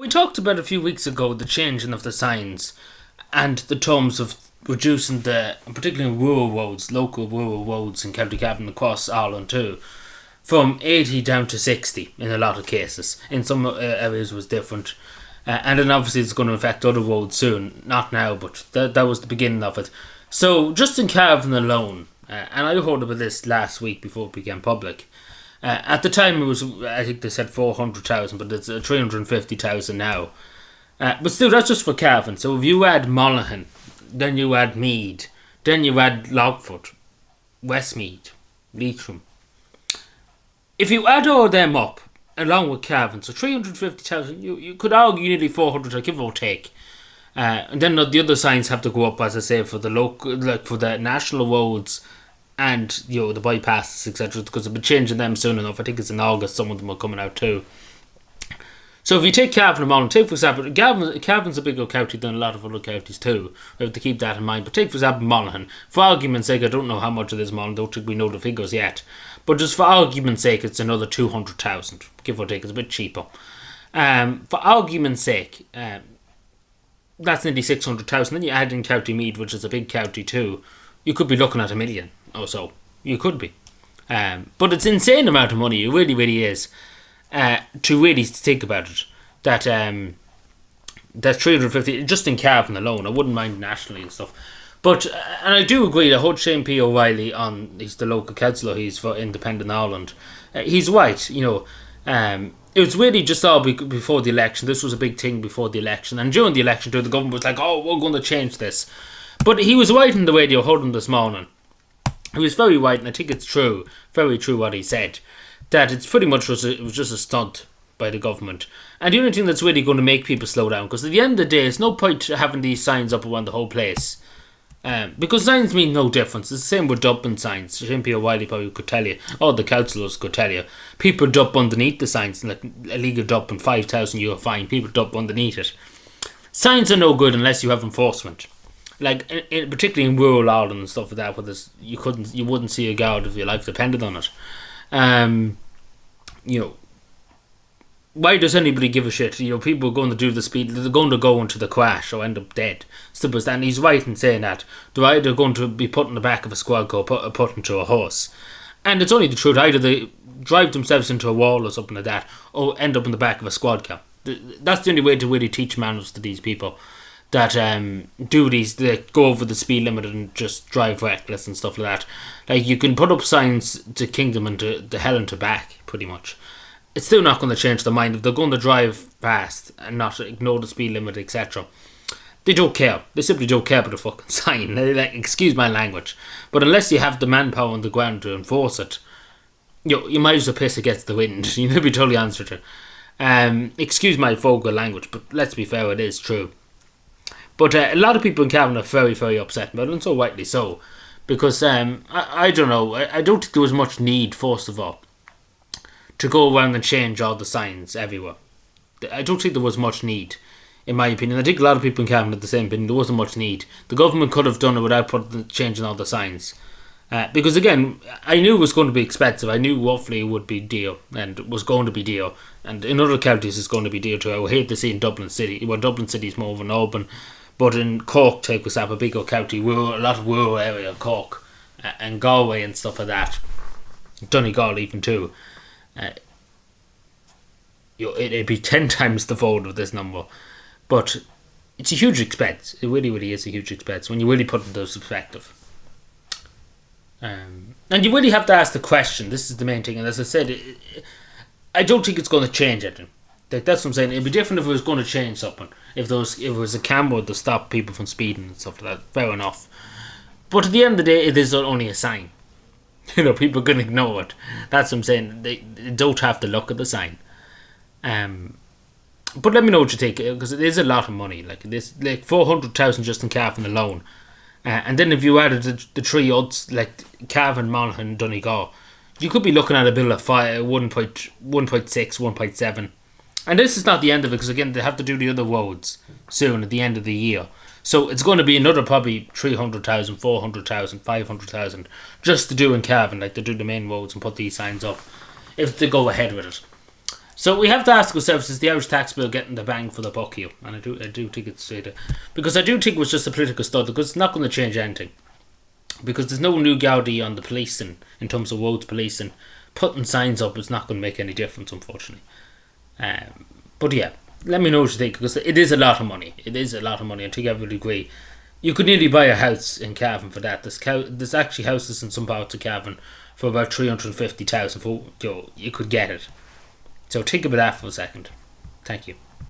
we talked about a few weeks ago the changing of the signs and the terms of reducing particularly rural roads, local rural roads in County Cavan across Ireland too, from 80 down to 60 in a lot of cases. In some areas it was different. And then obviously it's going to affect other roads soon. Not now, but that was the beginning of it. So just in Cavan alone, and I heard about this last week before it became public. At the time it was, I think they said 400,000, but it's 350,000 now. But still, that's just for Cavan. So if you add Monaghan, then you add Meath, then you add Logford, Westmeath, Leitrim. If you add all them up, along with Cavan, so 350,000, you could argue nearly 400, give or take. And then the other signs have to go up, as I say, for the local, like for the national roads and the bypasses, etc. Because they'll be changing them soon enough. I think it's in August. Some of them are coming out too. So if you take Cavan and Monaghan, take for example, Cavan's a bigger county than a lot of other counties too. We have to keep that in mind. But take for example Monaghan. For argument's sake, I don't know how much it is Monaghan. Don't think we know the figures yet. But just for argument's sake, it's another 200,000, give or take. It's a bit cheaper. For argument's sake, that's nearly 600,000. Then you add in County Meath, which is a big county too. You could be looking at $1 million or so. You could be. But it's an insane amount of money. It really, really is. To really think about it. That 350, just in Cavan alone. I wouldn't mind nationally and stuff. But, and I do agree, I heard Shane P. O'Reilly he's the local councillor, he's for Independent Ireland. He's right, it was really just all before the election. This was a big thing before the election. And during the election too, the government was like, oh, we're going to change this. But he was right in the radio, heard him this morning. He was very right, and I think it's true, very true what he said. That it's pretty much it was just a stunt by the government. And the only thing that's really going to make people slow down, because at the end of the day, it's no point having these signs up around the whole place. Because signs mean no difference. It's the same with Dublin signs. Shane P. O'Reilly probably could tell you, or the councillors could tell you. People dump underneath the signs, like illegal dump and €5,000 fine. People dump underneath it. Signs are no good unless you have enforcement. Like particularly in rural Ireland and stuff like that, where you wouldn't see a guard if your life depended on it. Why does anybody give a shit? People are going to do the speed, they're going to go into the crash or end up dead. Simple as that. And he's right in saying that. They're either going to be put in the back of a squad car or put into a horse. And it's only the truth. Either they drive themselves into a wall or something like that, or end up in the back of a squad car. That's the only way to really teach manners to these people that they go over the speed limit and just drive reckless and stuff like that. Like, you can put up signs to Kingdom and to hell and to back, pretty much. It's still not going to change their mind. If they're going to drive fast and not ignore the speed limit, etc., they don't care. They simply don't care about the fucking sign. Excuse my language. But unless you have the manpower on the ground to enforce it, you might as well piss against the wind. You may be totally answered to. Excuse my vulgar language, but let's be fair, it is true. But a lot of people in Cavan are very, very upset about it, and so rightly so. Because, I don't know, I don't think there was much need, first of all, to go around and change all the signs everywhere. I don't think there was much need, in my opinion. I think a lot of people in Cavan had the same opinion. There wasn't much need. The government could have done it without changing all the signs. Because again, I knew it was going to be expensive. I knew roughly it would be dear, and it was going to be dear. And in other counties it's going to be dear too. I would hate to see in Dublin City. Well, Dublin City is more of an urban, but in Cork, take us up, a bigger county, a lot of rural area, Cork, and Galway and stuff like that. Donegal even too. It'd be 10 times the vote of this number, but it's a huge expense. It really, really is a huge expense when you really put it into perspective. And you really have to ask the question. This is the main thing, and as I said, I don't think it's going to change anything. That's what I'm saying. It'd be different if it was going to change something. If it was a camera to stop people from speeding and stuff like that. Fair enough. But at the end of the day, it is only a sign. People can ignore it. That's what I'm saying. They don't have to look at the sign. But let me know what you think, because it is a lot of money. Like 400,000 just in Cavan alone. And then if you added the three odds, like Cavan, Monaghan, Donegal, you could be looking at a bill of 1.6, 1.7. And this is not the end of it, because again, they have to do the other roads soon at the end of the year. So it's going to be another probably 300,000, 400,000, 500,000 just to do in Cavan, like to do the main roads and put these signs up, if they go ahead with it. So we have to ask ourselves: is the Irish tax bill getting the bang for the buck here? And I do think it's because I do think it was just a political stunt, because it's not going to change anything. Because there's no new Gaudi on the policing in terms of roads policing. Putting signs up is not going to make any difference, unfortunately. But yeah, let me know what you think, because it is a lot of money. It is a lot of money. I think everybody agree. You could nearly buy a house in Cavan for that. There's actually houses in some parts of Cavan for about 350,000. For you could get it. So think about that for a second. Thank you.